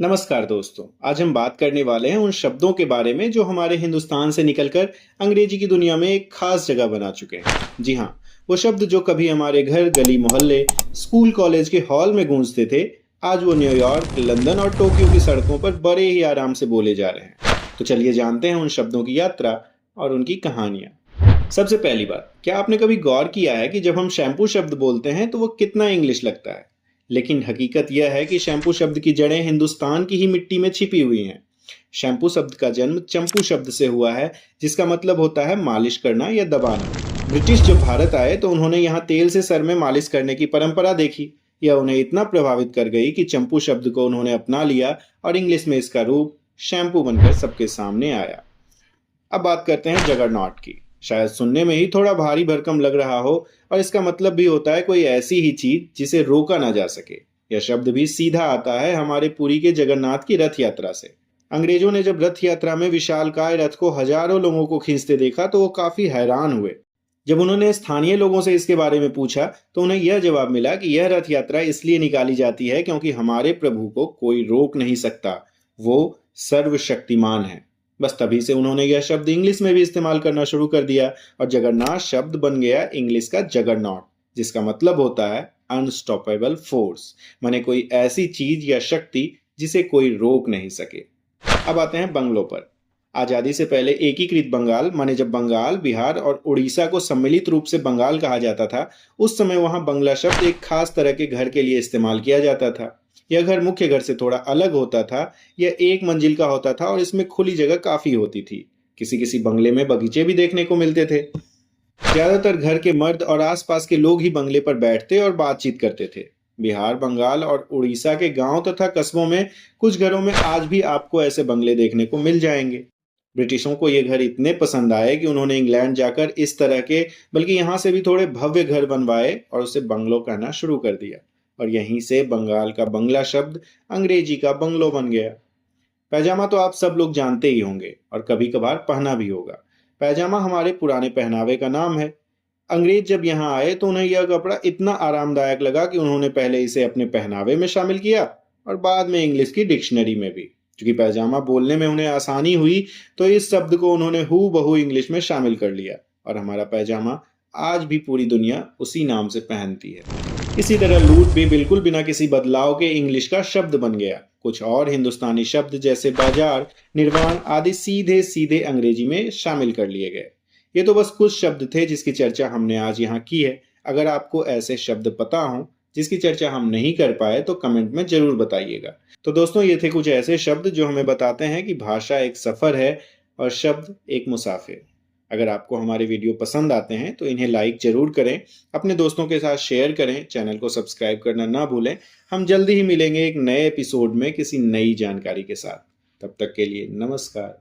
नमस्कार दोस्तों। आज हम बात करने वाले हैं उन शब्दों के बारे में जो हमारे हिंदुस्तान से निकलकर अंग्रेजी की दुनिया में एक खास जगह बना चुके हैं। जी हाँ, वो शब्द जो कभी हमारे घर, गली मोहल्ले, स्कूल कॉलेज के हॉल में गूंजते थे, आज वो न्यूयॉर्क, लंदन और टोक्यो की सड़कों पर बड़े ही आराम से बोले जा रहे हैं। तो चलिए जानते हैं उन शब्दों की यात्रा और उनकी कहानियां। सबसे पहली बात, क्या आपने कभी गौर किया है कि जब हम शैम्पू शब्द बोलते हैं तो वो कितना इंग्लिश लगता है? लेकिन हकीकत यह है कि शैम्पू शब्द की जड़ें हिंदुस्तान की ही मिट्टी में छिपी हुई हैं। शैम्पू शब्द का जन्म चंपू शब्द से हुआ है, जिसका मतलब होता है मालिश करना या दबाना। ब्रिटिश जब भारत आए तो उन्होंने यहाँ तेल से सर में मालिश करने की परंपरा देखी। यह उन्हें इतना प्रभावित कर गई कि चंपू शब्द को उन्होंने अपना लिया और इंग्लिश में इसका रूप शैम्पू बनकर सबके सामने आया। अब बात करते हैं जगरनॉट की। शायद सुनने में ही थोड़ा भारी भरकम लग रहा हो, और इसका मतलब भी होता है कोई ऐसी ही चीज जिसे रोका ना जा सके। यह शब्द भी सीधा आता है हमारे पुरी के जगन्नाथ की रथ यात्रा से। अंग्रेजों ने जब रथ यात्रा में विशालकाय रथ को हजारों लोगों को खींचते देखा तो वो काफी हैरान हुए। जब उन्होंने स्थानीय लोगों से इसके बारे में पूछा तो उन्हें यह जवाब मिला कि यह रथ यात्रा इसलिए निकाली जाती है क्योंकि हमारे प्रभु को कोई रोक नहीं सकता, वो सर्वशक्तिमान है। बस तभी से उन्होंने यह शब्द इंग्लिश में भी इस्तेमाल करना शुरू कर दिया और जगन्नाथ शब्द बन गया इंग्लिश का जगरनॉट, जिसका मतलब होता है अनस्टॉपेबल फोर्स, माने कोई ऐसी चीज या शक्ति जिसे कोई रोक नहीं सके। अब आते हैं बंगलों पर। आजादी से पहले एकीकृत बंगाल, माने जब बंगाल, बिहार और उड़ीसा को सम्मिलित रूप से बंगाल कहा जाता था, उस समय वहां बंगला शब्द एक खास तरह के घर के लिए इस्तेमाल किया जाता था। यह घर मुख्य घर से थोड़ा अलग होता था। यह एक मंजिल का होता था और इसमें खुली जगह काफी होती थी। किसी किसी बंगले में बगीचे भी देखने को मिलते थे। ज्यादातर घर के मर्द और आसपास के लोग ही बंगले पर बैठते और बातचीत करते थे। बिहार, बंगाल और उड़ीसा के गांव तथा कस्बों में कुछ घरों में आज भी आपको ऐसे बंगले देखने को मिल जाएंगे। ब्रिटिशों को ये घर इतने पसंद आए कि उन्होंने इंग्लैंड जाकर इस तरह के, बल्कि यहाँ से भी थोड़े भव्य घर बनवाए और उसे बंगलो कहना शुरू कर दिया। और यहीं से बंगाल का बंगला शब्द अंग्रेजी का बंगलो बन गया। पैजामा तो आप सब लोग जानते ही होंगे और कभी कभार पहना भी होगा। पैजामा हमारे पुराने पहनावे का नाम है। अंग्रेज जब यहाँ आए तो उन्हें यह कपड़ा इतना आरामदायक लगा कि उन्होंने पहले इसे अपने पहनावे में शामिल किया और बाद में इंग्लिश की डिक्शनरी में भी। क्योंकि पैजामा बोलने में उन्हें आसानी हुई तो इस शब्द को उन्होंने हू बहू इंग्लिश में शामिल कर लिया और हमारा पैजामा आज भी पूरी दुनिया उसी नाम से पहनती है। इसी तरह लूट भी बिल्कुल बिना किसी बदलाव के इंग्लिश का शब्द बन गया। कुछ और हिंदुस्तानी शब्द जैसे बाजार, निर्वाण आदि सीधे सीधे अंग्रेजी में शामिल कर लिए गए। ये तो बस कुछ शब्द थे जिसकी चर्चा हमने आज यहाँ की है। अगर आपको ऐसे शब्द पता हो जिसकी चर्चा हम नहीं कर पाए तो कमेंट में जरूर बताइएगा। तो दोस्तों, ये थे कुछ ऐसे शब्द जो हमें बताते हैं कि भाषा एक सफर है और शब्द एक मुसाफिर। अगर आपको हमारे वीडियो पसंद आते हैं तो इन्हें लाइक जरूर करें, अपने दोस्तों के साथ शेयर करें, चैनल को सब्सक्राइब करना ना भूलें। हम जल्दी ही मिलेंगे एक नए एपिसोड में किसी नई जानकारी के साथ। तब तक के लिए नमस्कार।